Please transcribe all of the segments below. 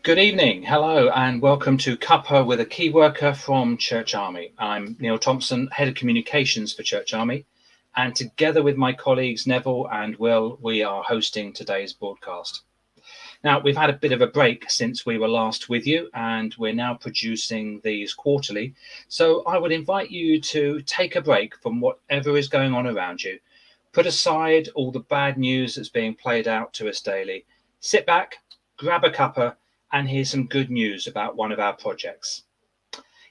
Good evening, hello, and welcome to Cuppa with a key worker from Church Army. I'm Neil Thompson, Head of Communications for Church Army, and together with my colleagues Neville and Will, we are hosting today's broadcast. Now, we've had a bit of a break since we were last with you, and we're now producing these quarterly, so I would invite you to take a break from whatever is going on around you. Put aside all the bad news that's being played out to us daily. Sit back, grab a cuppa, and here's some good news about one of our projects.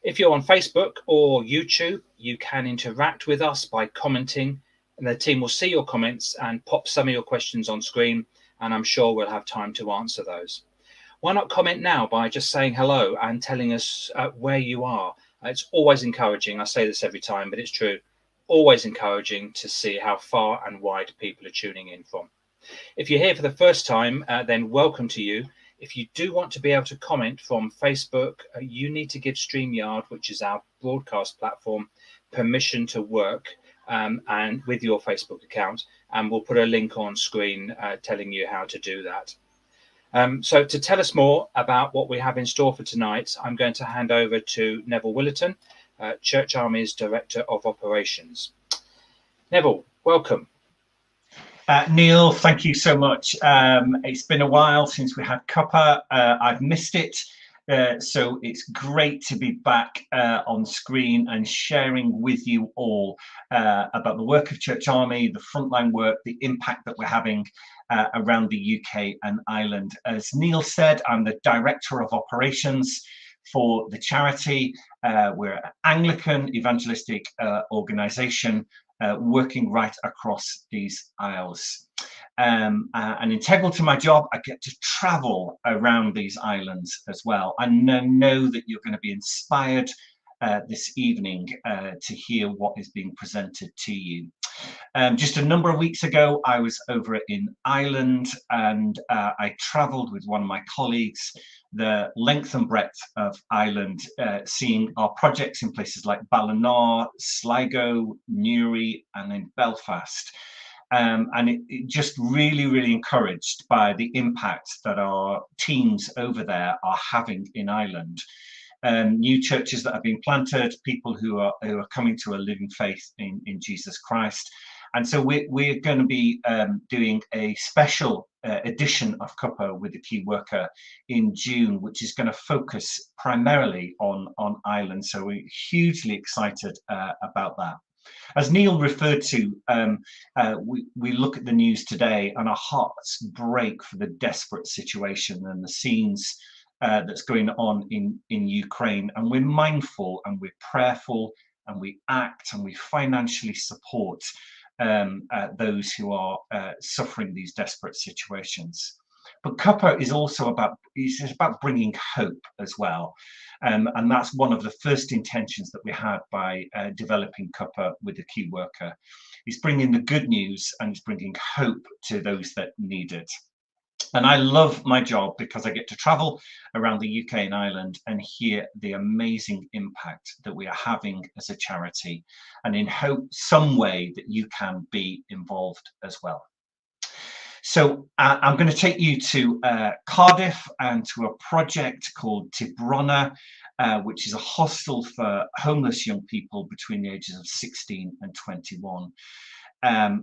If you're on Facebook or YouTube, you can interact with us by commenting, and the team will see your comments and pop some of your questions on screen, and I'm sure we'll have time to answer those. Why not comment now by just saying hello and telling us where you are? It's always encouraging. I say this every time, but it's true. Always encouraging to see how far and wide people are tuning in from. If you're here for the first time, then welcome to you. If you do want to be able to comment from Facebook, you need to give StreamYard, which is our broadcast platform, permission to work and with your Facebook account, and we'll put a link on screen telling you how to do that. So to tell us more about what we have in store for tonight, I'm going to hand over to Neville Willerton, Church Army's Director of Operations. Neville, welcome. Neil, thank you so much. It's been a while since we had Cuppa. I've missed it. So it's great to be back on screen and sharing with you all about the work of Church Army, the frontline work, the impact that we're having around the UK and Ireland. As Neil said, I'm the Director of Operations for the charity. We're an Anglican evangelistic organisation working right across these isles. And integral to my job, I get to travel around these islands as well. And know that you're going to be inspired this evening to hear what is being presented to you. Just a number of weeks ago, I was over in Ireland, and I travelled with one of my colleagues the length and breadth of Ireland, seeing our projects in places like Ballina, Sligo, Newry, and in Belfast. And it just really encouraged by the impact that our teams over there are having in Ireland. New churches that have been planted, people who are coming to a living faith in Jesus Christ. And so we're going to be doing a special edition of Cuppa with the key worker in June, which is going to focus primarily on Ireland. So we're hugely excited about that. As Neil referred to, we look at the news today and our hearts break for the desperate situation and the scenes that's going on in Ukraine. And we're mindful and we're prayerful and we act and we financially support those who are suffering these desperate situations. But Cuppa is also about bringing hope as well. And that's one of the first intentions that we had by developing Cuppa with the key worker. It's bringing the good news and it's bringing hope to those that need it. And I love my job because I get to travel around the UK and Ireland and hear the amazing impact that we are having as a charity, and in hope some way that you can be involved as well. So I'm going to take you to Cardiff and to a project called Ty Bronna, which is a hostel for homeless young people between the ages of 16 and 21.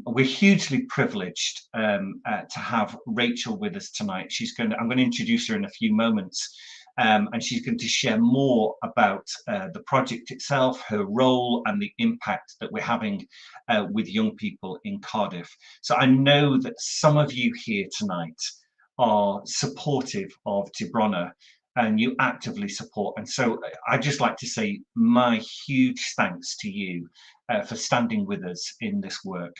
We're hugely privileged to have Rachel with us tonight. I'm going to introduce her in a few moments, and she's going to share more about the project itself, her role, and the impact that we're having with young people in Cardiff. So I know that some of you here tonight are supportive of Ty Bronna, and you actively support. And so I'd just like to say my huge thanks to you for standing with us in this work,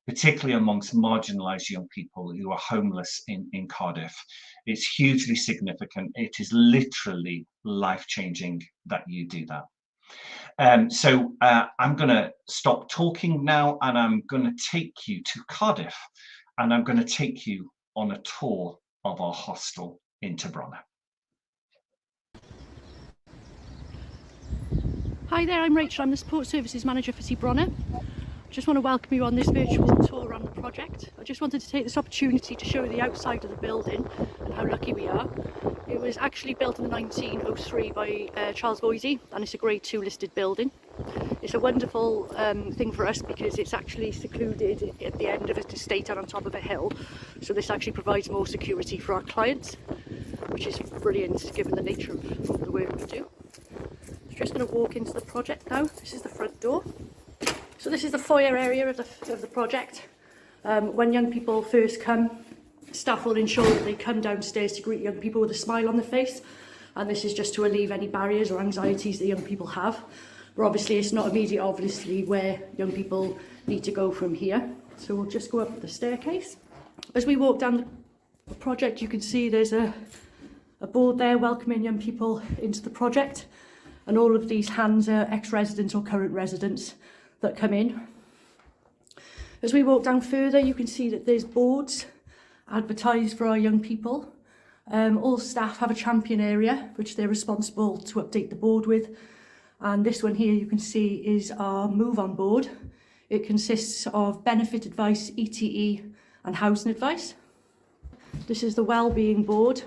particularly amongst marginalised young people who are homeless in Cardiff. It's hugely significant. It is literally life-changing that you do that. So I'm going to stop talking now, and I'm going to take you to Cardiff, and I'm going to take you on a tour of our hostel in Ty Bronna. Hi there, I'm Rachel. I'm the Support Services Manager for Ty Bronna. I just want to welcome you on this virtual tour around the project. I just wanted to take this opportunity to show you the outside of the building and how lucky we are. It was actually built in 1903 by Charles Voysey, and it's a Grade 2 listed building. It's a wonderful thing for us because it's actually secluded at the end of an estate and on top of a hill. So this actually provides more security for our clients, which is brilliant given the nature of the work we do. So just going to walk into the project now. This is the front door. So this is the foyer area of the project. When young people first come, staff will ensure that they come downstairs to greet young people with a smile on their face, and this is just to alleviate any barriers or anxieties that young people have. But obviously it's not immediate, obviously, where young people need to go from here. So we'll just go up the staircase. As we walk down the project, you can see there's a board there welcoming young people into the project, and all of these hands are ex-residents or current residents that come in. As we walk down further, you can see that there's boards advertised for our young people. All staff have a champion area which they're responsible to update the board with, and this one here you can see is our move on board. It consists of benefit advice, ETE and housing advice. This is the wellbeing board,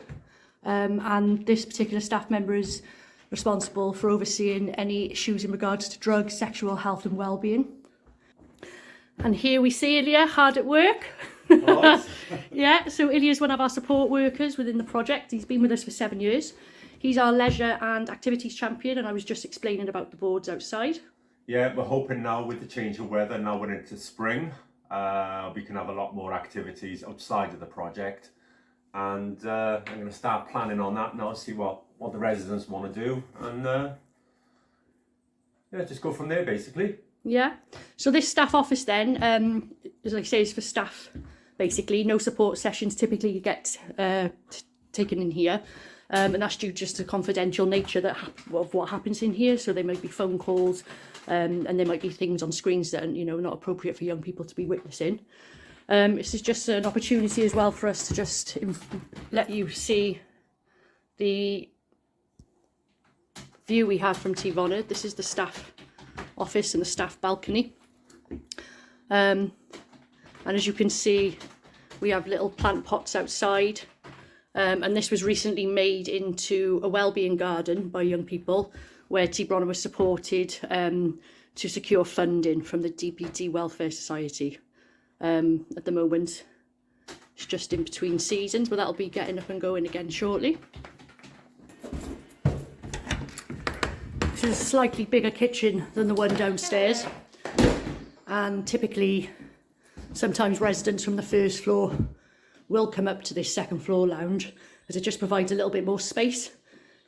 and this particular staff member is responsible for overseeing any issues in regards to drugs, sexual health and wellbeing. And here we see Ilya hard at work. Yeah, so Ilya is one of our support workers within the project. He's been with us for 7 years. He's our leisure and activities champion, and I was just explaining about the boards outside. Yeah, we're hoping now with the change of weather, now we're into spring, we can have a lot more activities outside of the project. And I'm going to start planning on that now, see what the residents want to do, and yeah, just go from there basically. Yeah, so this staff office then, as I say, is for staff basically. No support sessions typically get taken in here, and that's due just to confidential nature of what happens in here. So there might be phone calls, and there might be things on screens that are, not appropriate for young people to be witnessing. This is just an opportunity as well for us to just let you see the view we have from Ty Bronna. This is the staff office and the staff balcony, and as you can see we have little plant pots outside, and this was recently made into a wellbeing garden by young people where Ty Bronna was supported to secure funding from the DPT Welfare Society. At the moment it's just in between seasons, but that'll be getting up and going again shortly. This is a slightly bigger kitchen than the one downstairs, and typically sometimes residents from the first floor will come up to this second floor lounge as it just provides a little bit more space.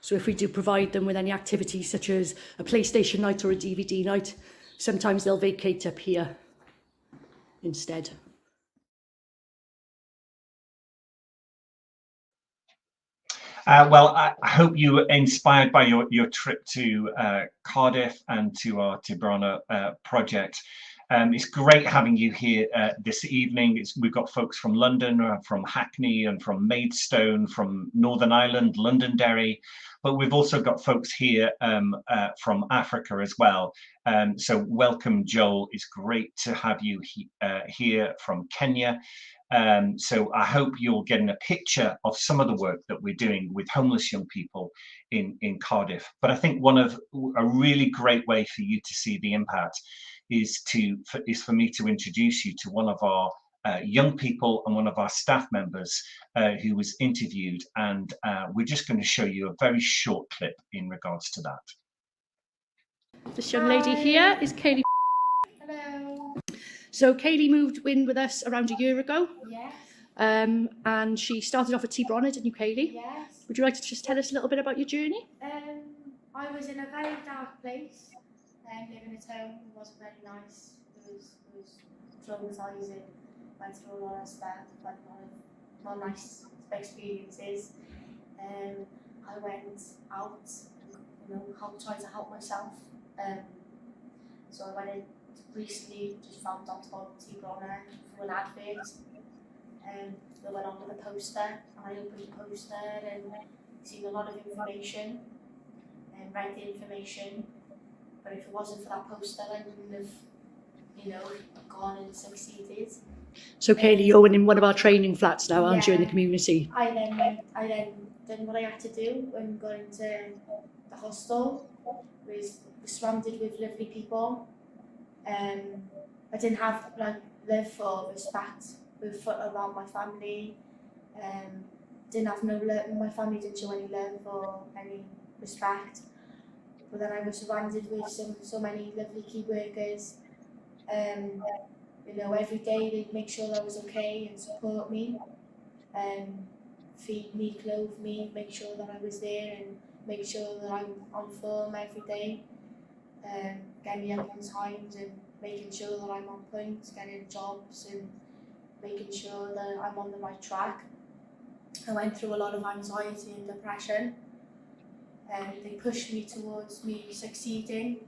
So if we do provide them with any activities such as a PlayStation night or a DVD night, sometimes they'll vacate up here instead. Well, I hope you were inspired by your trip to Cardiff and to our Ty Bronna project. It's great having you here this evening. We've got folks from London, from Hackney and from Maidstone, from Northern Ireland, Londonderry, but we've also got folks here from Africa as well. So welcome, Joel. It's great to have you here from Kenya. So I hope you're getting a picture of some of the work that we're doing with homeless young people in Cardiff. But I think a really great way for you to see the impact is for me to introduce you to one of our young people and one of our staff members who was interviewed, and we're just going to show you a very short clip in regards to that. This young lady here is Kaylee. Hello. So Kaylee moved in with us around a year ago. Yes. And she started off at Ty Bronna, didn't you, Kaylee? Yes. Would you like to just tell us a little bit about your journey? I was in a very dark place, living at home. It wasn't very nice. It was traumatizing. Went through a lot of stuff, but not nice experiences. I went out, tried to help myself. So I went in recently, just found out about Ty Bronna through an advert. They went on with a poster, and I opened the poster and seen a lot of information and read the information. But if it wasn't for that poster, I wouldn't have, gone and succeeded. So Kaylee, you're in one of our training flats now, aren't you, in the Yeah. community? I then done what I had to do when going to the hostel. Was surrounded with lovely people. I didn't have like love or respect around my family. Didn't have no love. My family didn't show any love or any respect. But then I was surrounded with so many lovely key workers. You know, every day they'd make sure I was okay and support me, feed me, clothe me, make sure that I was there and make sure that I'm on form every day. Get me up on times and making sure that I'm on point, getting jobs and making sure that I'm on the right track. I went through a lot of anxiety and depression. They pushed me towards me succeeding,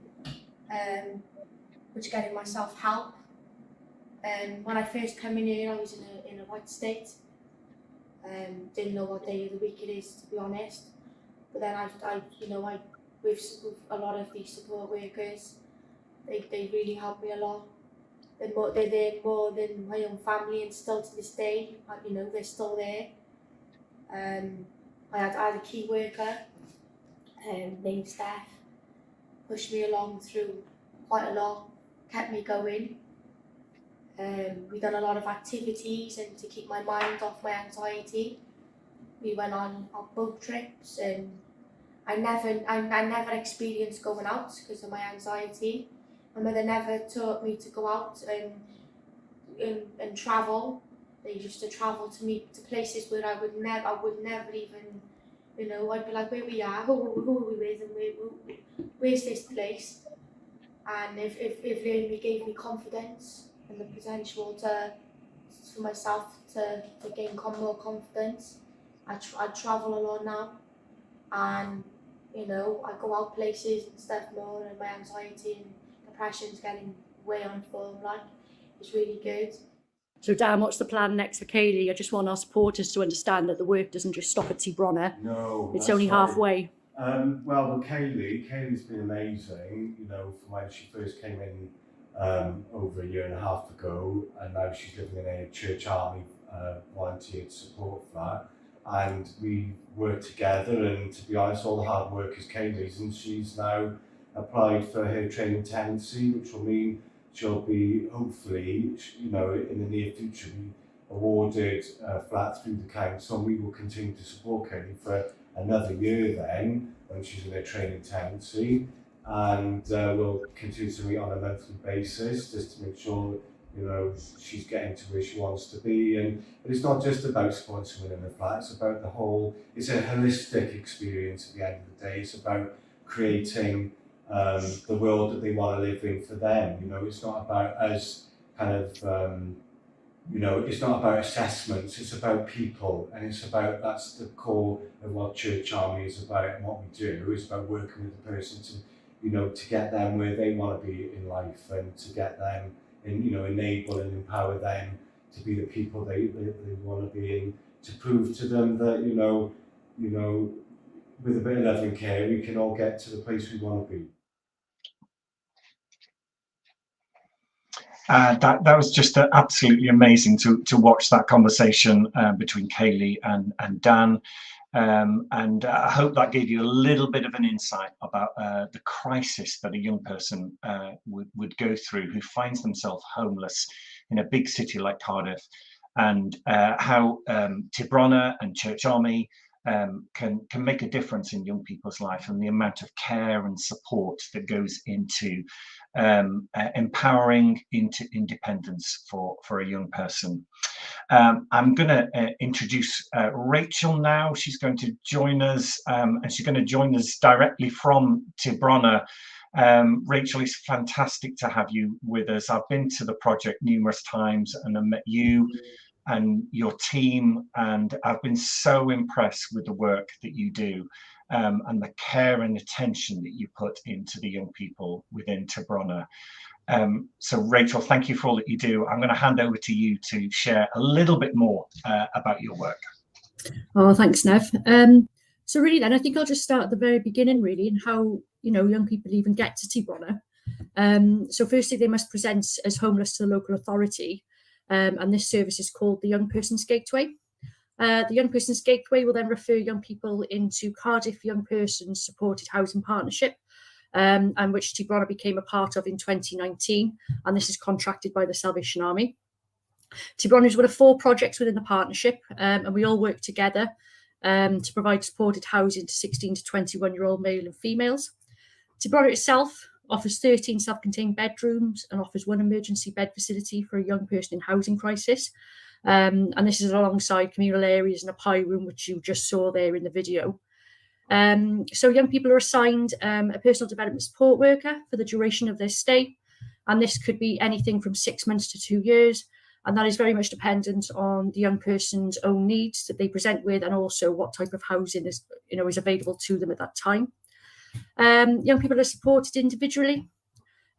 which getting myself help. When I first came in here, I was in a white state. Didn't know what day of the week it is, to be honest. But then with a lot of these support workers, they really helped me a lot. They're there more than my own family, and still to this day, you know, they're still there. I had a key worker named Steph, pushed me along through quite a lot, kept me going. We done a lot of activities and to keep my mind off my anxiety. We went on boat trips, and I never experienced going out because of my anxiety. My mother never taught me to go out and travel. They used to travel to places where I would never even, you know, I'd be like, where we are, who are we with, and where's this place? And if they gave me confidence and the potential for myself to gain more confidence, I travel a lot now, and you know, I go out places and stuff more, and my anxiety and depression's getting way on form. Like, it's really good. So Dan, what's the plan next for Kaylee? I just want our supporters to understand that the work doesn't just stop at Ty Bronna. No, it's only halfway. Well, with Kaylee's been amazing, you know, from when she first came in over a year and a half ago, and now she's living in a Church Army volunteered support flat, and we work together, and to be honest, all the hard work is Kaylee's, and she's now applied for her training tenancy, which will mean she'll be, hopefully, you know, in the near future, be awarded a flat through the council, and we will continue to support Kaylee for another year then, when she's in her training tenancy, and we'll continue to meet on a monthly basis, just to make sure, you know, she's getting to where she wants to be. But it's not just about supporting someone in the flat, it's about the whole, it's a holistic experience at the end of the day. It's about creating the world that they want to live in for them. You know, it's not about us kind of, you know, it's not about assessments, it's about people, and it's about, that's the core of what Church Army is about and what we do. It's about working with the person to, you know, to get them where they want to be in life, and to get them, and, you know, enable and empower them to be the people they want to be, and to prove to them that, you know, with a bit of love and care, we can all get to the place we want to be. That was just absolutely amazing to watch that conversation between Kaylee and Dan. And I hope that gave you a little bit of an insight about the crisis that a young person would go through who finds themselves homeless in a big city like Cardiff, and how Ty Bronna and Church Army can make a difference in young people's life, and the amount of care and support that goes into empowering into independence for a young person. I'm going to introduce Rachel now. She's going to join us, and she's going to join us directly from Ty Bronna. Rachel, it's fantastic to have you with us. I've been to the project numerous times, and I met you and your team, and I've been so impressed with the work that you do, and the care and attention that you put into the young people within Ty Bronna. So Rachel, thank you for all that you do. I'm going to hand over to you to share a little bit more about your work. Oh, thanks, Nev. So really then, I think I'll just start at the very beginning, really, and how, you know, young people even get to Ty Bronna. So firstly, they must present as homeless to the local authority, and this service is called the Young Person's Gateway. The Young Persons Gateway will then refer young people into Cardiff Young Persons Supported Housing Partnership, and which Ty Bronna became a part of in 2019, and this is contracted by the Salvation Army. Ty Bronna is one of 4 projects within the partnership, and we all work together to provide supported housing to 16 to 21-year-old male and females. Ty Bronna itself offers 13 self-contained bedrooms and offers 1 emergency bed facility for a young person in housing crisis. And this is alongside communal areas and a pie room, which you just saw there in the video. So young people are assigned a personal development support worker for the duration of their stay. And this could be anything from 6 months to 2 years. And that is very much dependent on the young person's own needs that they present with, and also what type of housing is available to them at that time. Young people are supported individually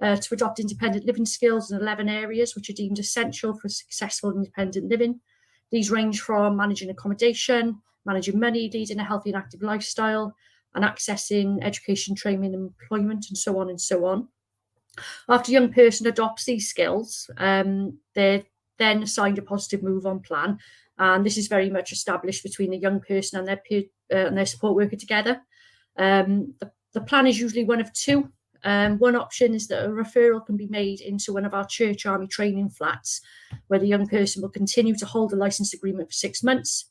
to adopt independent living skills in 11 areas which are deemed essential for successful independent living. These range from managing accommodation, managing money, leading a healthy and active lifestyle, and accessing education, training, and employment, and so on and so on. After a young person adopts these skills, they're then assigned a positive move on plan, and this is very much established between the young person and their support worker together. The plan is usually one of 2. One option is that a referral can be made into one of our Church Army training flats, where the young person will continue to hold a licence agreement for 6 months.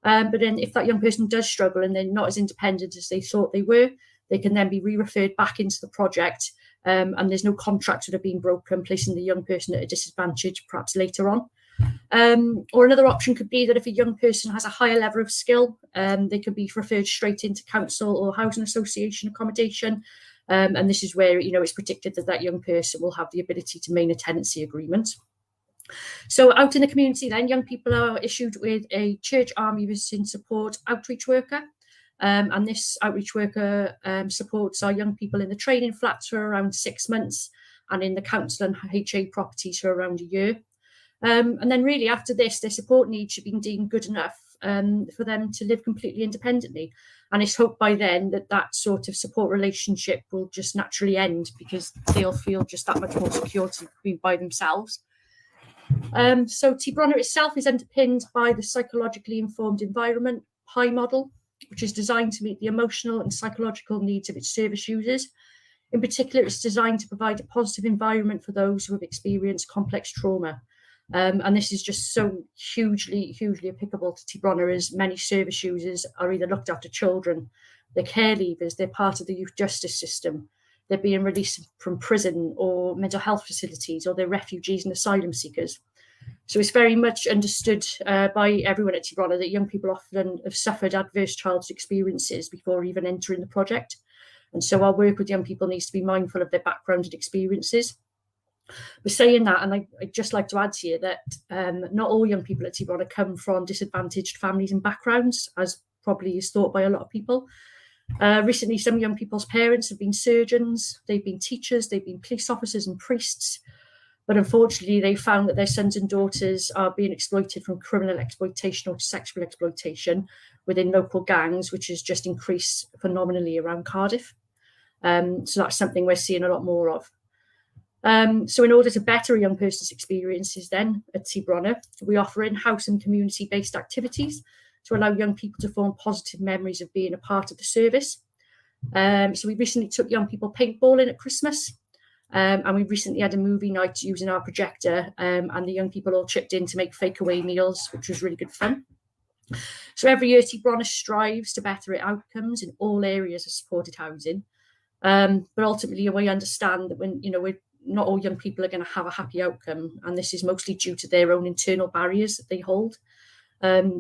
But then if that young person does struggle and they're not as independent as they thought they were, they can then be re-referred back into the project, and there's no contracts that have been broken, placing the young person at a disadvantage perhaps later on. Or another option could be that if a young person has a higher level of skill, they can be referred straight into council or housing association accommodation. And this is where it's predicted that that young person will have the ability to maintain a tenancy agreement. So out in the community then, young people are issued with a Church Army Visiting Support outreach worker. And this outreach worker supports our young people in the training flats for around 6 months, and in the council and HA properties for around a year. And then really after this, their support needs should be deemed good enough for them to live completely independently. And it's hoped by then that that sort of support relationship will just naturally end, because they'll feel just that much more secure to be by themselves. So Ty Bronna itself is underpinned by the psychologically informed environment PI model, which is designed to meet the emotional and psychological needs of its service users. In particular, it's designed to provide a positive environment for those who have experienced complex trauma. And this is just so hugely applicable to Ty Bronna, as many service users are either looked after children, they're care leavers, they're part of the youth justice system, they're being released from prison or mental health facilities, or they're refugees and asylum seekers. So it's very much understood by everyone at Ty Bronna that young people often have suffered adverse childhood experiences before even entering the project. And so our work with young people needs to be mindful of their background and experiences. But saying that, and I'd just like to add here that not all young people at Ty Bronna come from disadvantaged families and backgrounds, as probably is thought by a lot of people. Recently, some young people's parents have been surgeons, they've been teachers, they've been police officers and priests. But unfortunately, they found that their sons and daughters are being exploited from criminal exploitation or sexual exploitation within local gangs, which has just increased phenomenally around Cardiff. So that's something we're seeing a lot more of. So in order to better a young person's experiences then at Ty Bronna, we offer in-house and community-based activities to allow young people to form positive memories of being a part of the service. So we recently took young people paintballing at Christmas, and we recently had a movie night using our projector, and the young people all chipped in to make fake-away meals, which was really good fun. So every year Ty Bronna strives to better outcomes in all areas of supported housing, but ultimately we understand that when not all young people are going to have a happy outcome, and this is mostly due to their own internal barriers that they hold.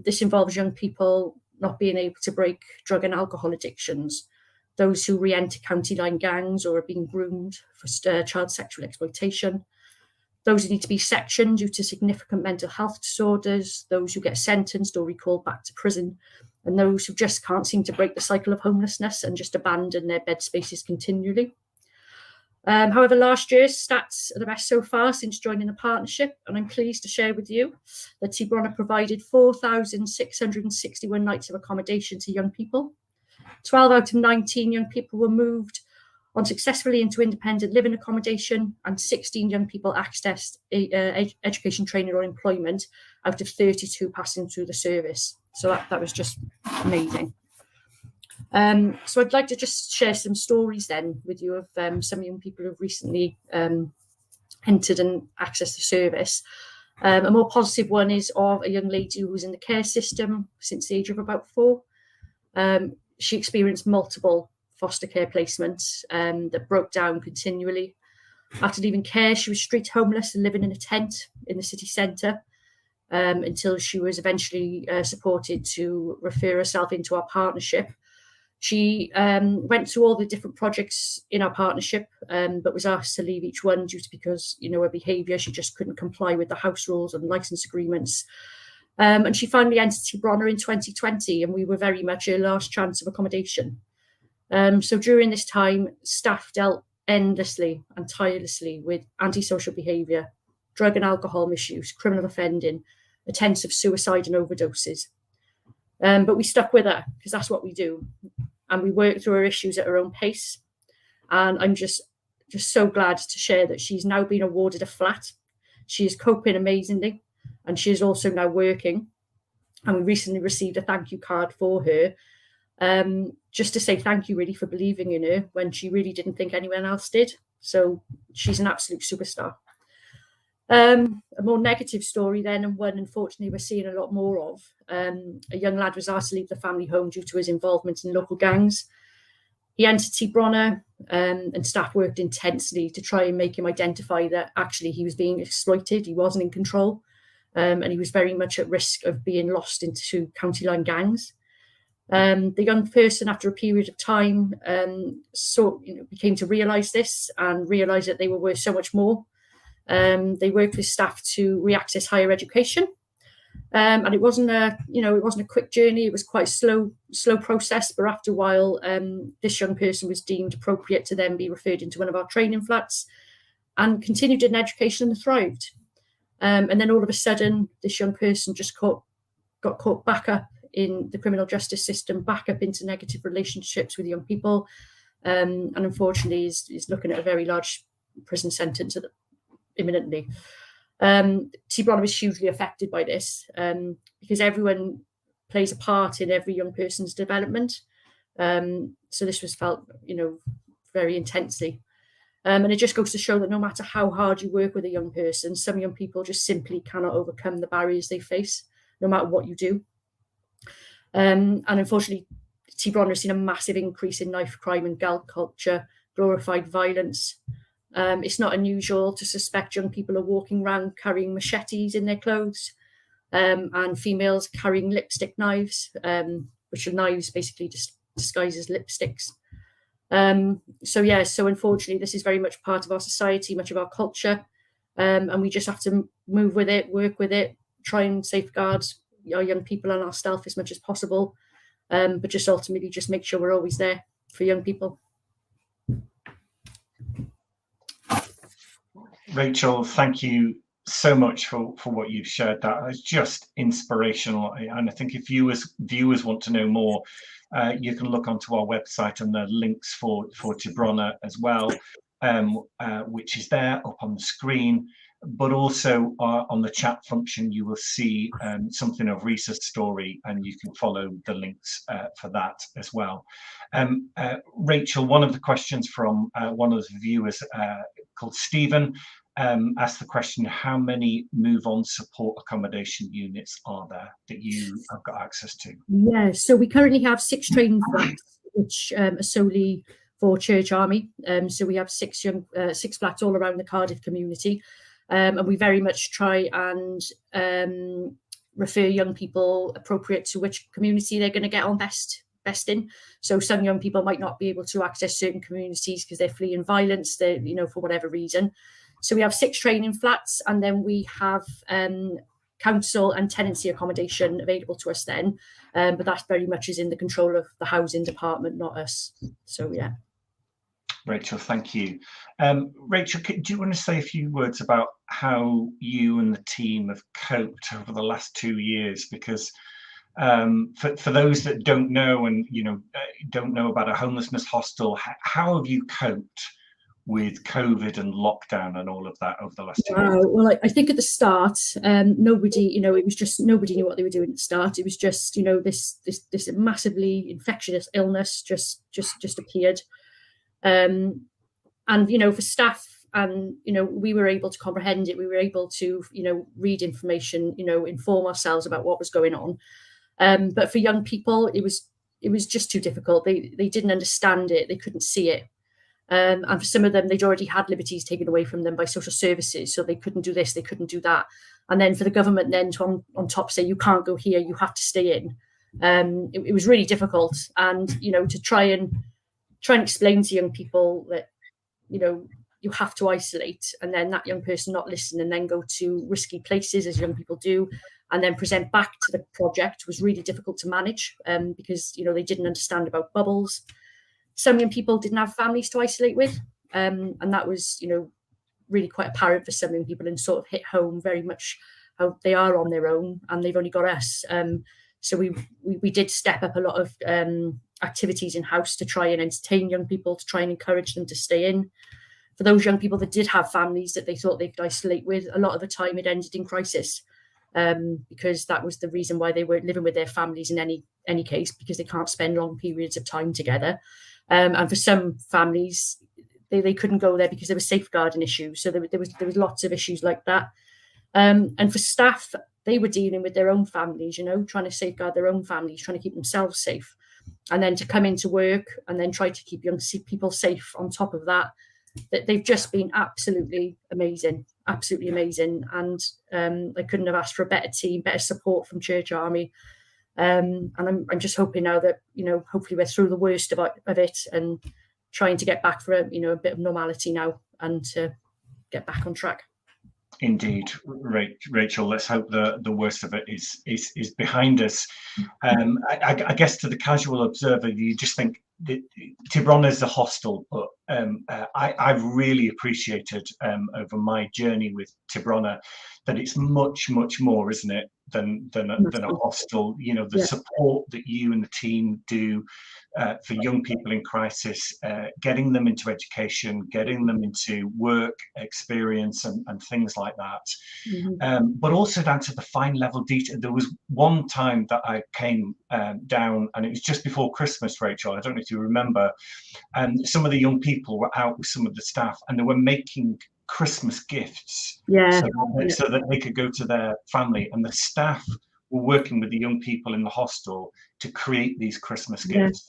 This involves young people not being able to break drug and alcohol addictions, those who re-enter county line gangs or are being groomed for child sexual exploitation, those who need to be sectioned due to significant mental health disorders, those who get sentenced or recalled back to prison, and those who just can't seem to break the cycle of homelessness and just abandon their bed spaces continually. However, last year's stats are the best so far since joining the partnership, and I'm pleased to share with you that Ty Bronna provided 4,661 nights of accommodation to young people. 12 out of 19 young people were moved on successfully into independent living accommodation, and 16 young people accessed education, training or employment out of 32 passing through the service. So that was just amazing. So I'd like to just share some stories then with you of some young people who've recently entered and accessed the service. A more positive one is of a young lady who was in the care system since the age of about 4. She experienced multiple foster care placements that broke down continually. After leaving care, she was street homeless and living in a tent in the city centre until she was eventually supported to refer herself into our partnership. She went through all the different projects in our partnership, but was asked to leave each one because, her behaviour, she just couldn't comply with the house rules and licence agreements. And she finally entered Ty Bronna in 2020, and we were very much her last chance of accommodation. So during this time, staff dealt endlessly and tirelessly with antisocial behaviour, drug and alcohol misuse, criminal offending, attempts of suicide and overdoses. But we stuck with her because that's what we do. And we worked through her issues at her own pace. And I'm just so glad to share that she's now been awarded a flat. She is coping amazingly, and she is also now working. And we recently received a thank you card for her, just to say thank you really for believing in her when she really didn't think anyone else did. So she's an absolute superstar. A more negative story then, and one unfortunately we're seeing a lot more of. A young lad was asked to leave the family home due to his involvement in local gangs. He entered Ty Bronna, and staff worked intensely to try and make him identify that actually he was being exploited, he wasn't in control, and he was very much at risk of being lost into county line gangs. The young person, after a period of time, became to realise this and realise that they were worth so much more. They worked with staff to re-access higher education, and it wasn't a quick journey. It was quite a slow process. But after a while, this young person was deemed appropriate to then be referred into one of our training flats, and continued in education and thrived. And then all of a sudden, this young person just got caught back up in the criminal justice system, back up into negative relationships with young people, and unfortunately is looking at a very large prison sentence imminently. Ty Bronna was hugely affected by this, because everyone plays a part in every young person's development. So this was felt, very intensely. And it just goes to show that no matter how hard you work with a young person, some young people just simply cannot overcome the barriers they face, no matter what you do. And unfortunately, Ty Bronna has seen a massive increase in knife crime and gang culture, glorified violence. It's not unusual to suspect young people are walking around carrying machetes in their clothes, and females carrying lipstick knives, which are knives basically disguised as lipsticks. So unfortunately, this is very much part of our society, much of our culture, and we just have to move with it, work with it, try and safeguard our young people and ourselves as much as possible, but just ultimately just make sure we're always there for young people. Rachel, thank you so much for what you've shared. That is just inspirational, and I think if viewers want to know more, you can look onto our website and the links for Ty Bronna as well, which is there up on the screen, but also on the chat function you will see something of Risa's story, and you can follow the links for that as well. Rachel, one of the questions from one of the viewers called Stephen asked the question, how many move-on support accommodation units are there that you have got access to? Yeah, so we currently have 6 training flats, which are solely for Church Army. So we have 6 flats all around the Cardiff community, and we very much try and refer young people appropriate to which community they're going to get on best in. So some young people might not be able to access certain communities because they're fleeing violence, for whatever reason. So we have 6 training flats, and then we have council and tenancy accommodation available to us then, but that very much is in the control of the housing department, not us. So yeah. Rachel, thank you. Rachel, do you want to say a few words about how you and the team have coped over the last 2 years? Because for those that don't know and don't know about a homelessness hostel, how have you coped with COVID and lockdown and all of that over the last 2 Wow. years? Well, I think at the start, nobody, it was just nobody knew what they were doing at the start. It was just, this massively infectious illness just appeared, and for staff, and we were able to comprehend it. We were able to read information, inform ourselves about what was going on. But for young people, it was just too difficult. They didn't understand it. They couldn't see it. And for some of them, they'd already had liberties taken away from them by social services, so they couldn't do this, they couldn't do that. And then for the government then to on top say, you can't go here, you have to stay in. It was really difficult. And, to try and explain to young people that, you have to isolate, and then that young person not listen and then go to risky places, as young people do, and then present back to the project was really difficult to manage, because, they didn't understand about bubbles. Some young people didn't have families to isolate with, and that was, really quite apparent for some young people, and sort of hit home very much how they are on their own and they've only got us. So we did step up a lot of activities in house to try and entertain young people, to try and encourage them to stay in. For those young people that did have families that they thought they could isolate with, a lot of the time it ended in crisis, because that was the reason why they weren't living with their families in any case, because they can't spend long periods of time together. And for some families, they couldn't go there because there were safeguarding issues. So there was lots of issues like that. And for staff, they were dealing with their own families, trying to safeguard their own families, trying to keep themselves safe. And then to come into work and then try to keep young people safe on top of that, they've just been absolutely amazing. And I couldn't have asked for a better team, better support from Church Army. And I'm just hoping now that, hopefully we're through the worst of it and trying to get back for a bit of normality now and to get back on track. Indeed, Rachel. Let's hope the worst of it is behind us. I guess to the casual observer, you just think Ty Bronna is a hostel, but I've really appreciated over my journey with Ty Bronna that it's much more, isn't it, than a hostel. The support that you and the team do for young people in crisis, getting them into education, getting them into work experience and things like that. Mm-hmm. But also down to the fine level detail. There was one time that I came down, and it was just before Christmas, Rachel. I don't know if you remember. Some of the young people were out with some of the staff, and they were making Christmas gifts, so that they could go to their family, and the staff were working with the young people in the hostel to create these Christmas gifts.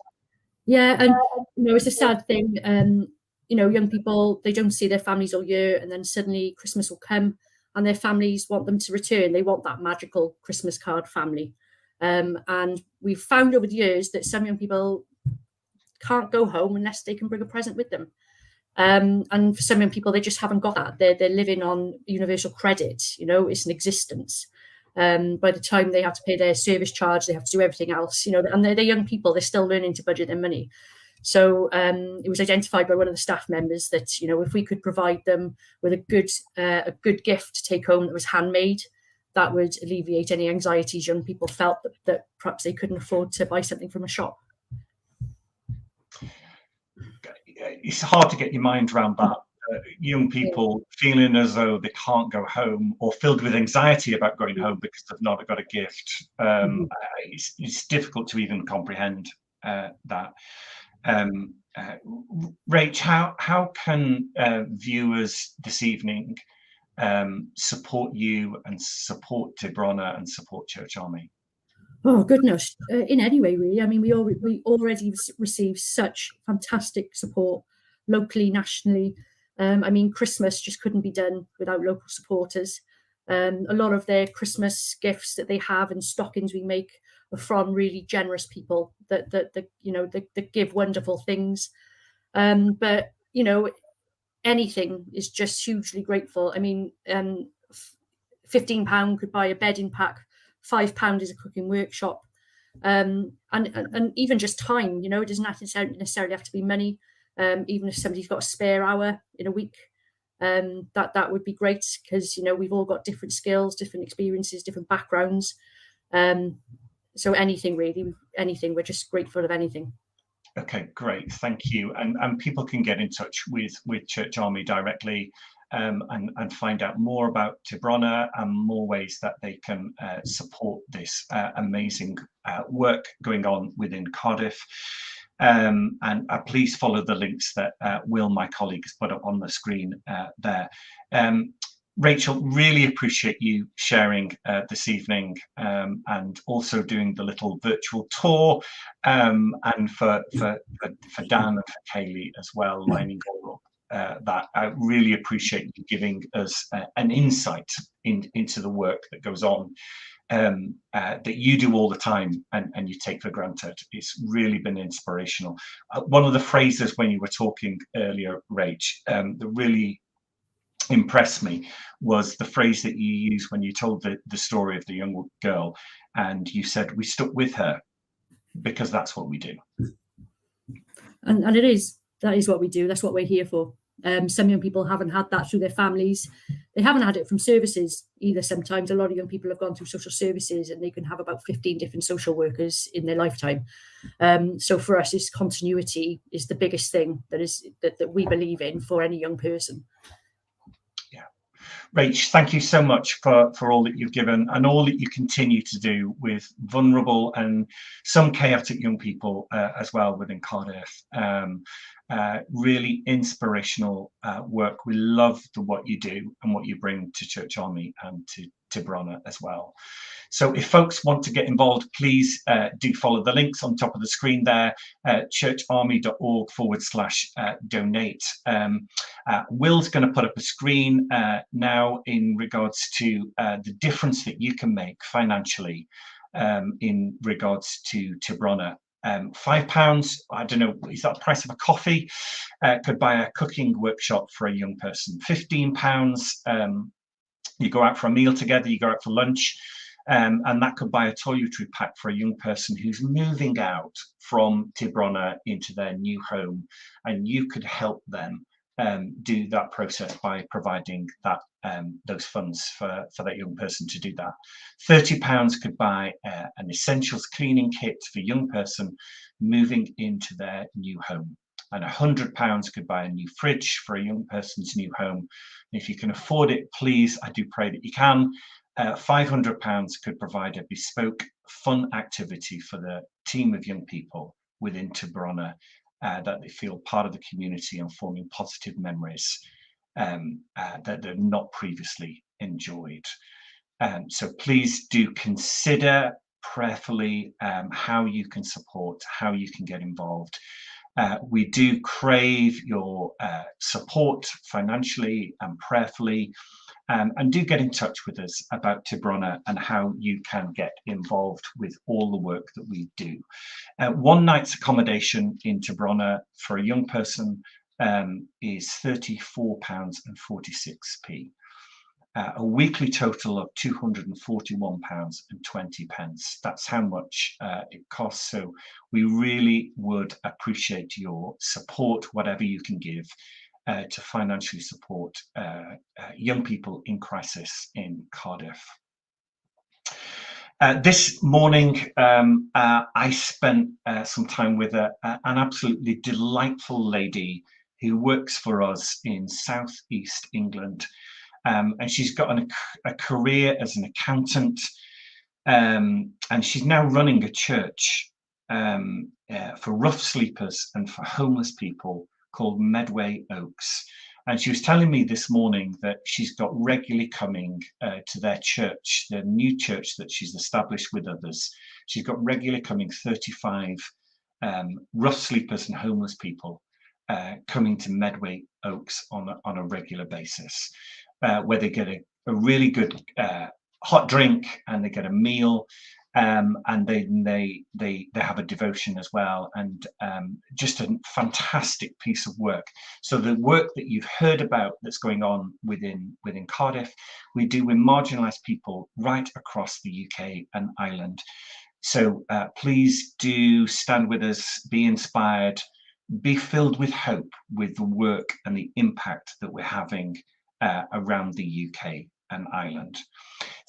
And it's a sad thing. Young people, they don't see their families all year, and then suddenly Christmas will come and their families want them to return. They want that magical Christmas card family. And we've found over the years that some young people can't go home unless they can bring a present with them. And for some young people, they just haven't got that. They're living on universal credit. It's an existence. By the time they have to pay their service charge, they have to do everything else. And they're young people. They're still learning to budget their money. So it was identified by one of the staff members that if we could provide them with a good gift to take home that was handmade, that would alleviate any anxieties young people felt that perhaps they couldn't afford to buy something from a shop. It's hard to get your mind around that. Young people feeling as though they can't go home, or filled with anxiety about going home because they've not got a gift. It's difficult to even comprehend that. Rach, how can viewers this evening support you and support Ty Bronna and support Church Army? Oh goodness, in any way really. I mean, we already receive such fantastic support locally, nationally. I mean, Christmas just couldn't be done without local supporters. A lot of their Christmas gifts that they have and stockings we make are from really generous people that give wonderful things. But anything is just hugely grateful. I mean, £15 could buy a bedding pack. £5 is a cooking workshop, and even just time. It doesn't necessarily have to be money. Even if somebody's got a spare hour in a week, that would be great, because we've all got different skills, different experiences, different backgrounds. So anything really, anything. We're just grateful of anything. Okay, great, thank you. And people can get in touch with Church Army directly, and find out more about Ty Bronna and more ways that they can support this amazing work going on within Cardiff. And please follow the links that Will, my colleague, has put up on the screen there. Rachel, really appreciate you sharing this evening, and also doing the little virtual tour, and for Dan and for Kaylee as well, lining all up. That I really appreciate you giving us an insight into the work that goes on, that you do all the time and you take for granted. It's really been inspirational. One of the phrases when you were talking earlier, Rach, that really impressed me was the phrase that you used when you told the story of the young girl, and you said, we stuck with her because that's what we do. And that is what we do. That's what we're here for. Some young people haven't had that through their families. They haven't had it from services either. Sometimes a lot of young people have gone through social services, and they can have about 15 different social workers in their lifetime. So for us, it's continuity is the biggest thing that we believe in for any young person. Rach, thank you so much for all that you've given and all that you continue to do with vulnerable and some chaotic young people as well within Cardiff. Really inspirational work. We love what you do and what you bring to Church Army and to Ty Bronna as well. So if folks want to get involved, please do follow the links on top of the screen there, churcharmy.org/donate. Will's going to put up a screen now in regards to the difference that you can make financially in regards to Ty Bronna. £5, I don't know, is that the price of a coffee? Could buy a cooking workshop for a young person. £15, you go out for a meal together, you go out for lunch. And that could buy a toiletry pack for a young person who's moving out from Ty Bronna into their new home, and you could help them do that process by providing that those funds for that young person to do that. £30 could buy an essentials cleaning kit for a young person moving into their new home. And £100 could buy a new fridge for a young person's new home. And if you can afford it, please, I do pray that you can. £500 could provide a bespoke, fun activity for the team of young people within Ty Bronna, that they feel part of the community and forming positive memories that they've not previously enjoyed. So please do consider prayerfully how you can support, how you can get involved. We do crave your support financially and prayerfully. And do get in touch with us about Ty Bronna and how you can get involved with all the work that we do. One night's accommodation in Ty Bronna for a young person is £34.46. A weekly total of £241.20. That's how much it costs. So we really would appreciate your support, whatever you can give, to financially support young people in crisis in Cardiff. This morning, I spent some time with an absolutely delightful lady who works for us in South East England. And she's got a career as an accountant, and she's now running a church for rough sleepers and for homeless people called Medway Oaks. And she was telling me this morning that she's got regularly coming to their church, the new church that she's established with others. She's got regularly coming 35 rough sleepers and homeless people coming to Medway Oaks on a regular basis, where they get a really good hot drink and they get a meal. And they have a devotion as well, and just a fantastic piece of work. So the work that you've heard about that's going on within Cardiff, we do with marginalised people right across the UK and Ireland. So please do stand with us, be inspired, be filled with hope with the work and the impact that we're having around the UK and Ireland.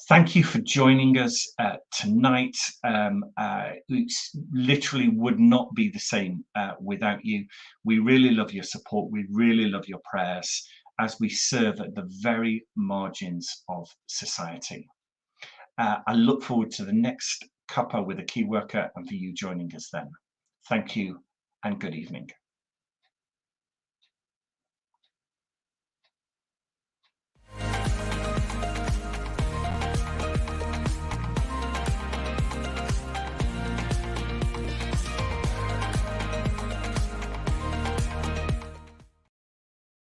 Thank you for joining us tonight. It literally would not be the same without you. We really love your support. We really love your prayers as we serve at the very margins of society. I look forward to the next Cuppa with a Key Worker and for you joining us then. Thank you and good evening.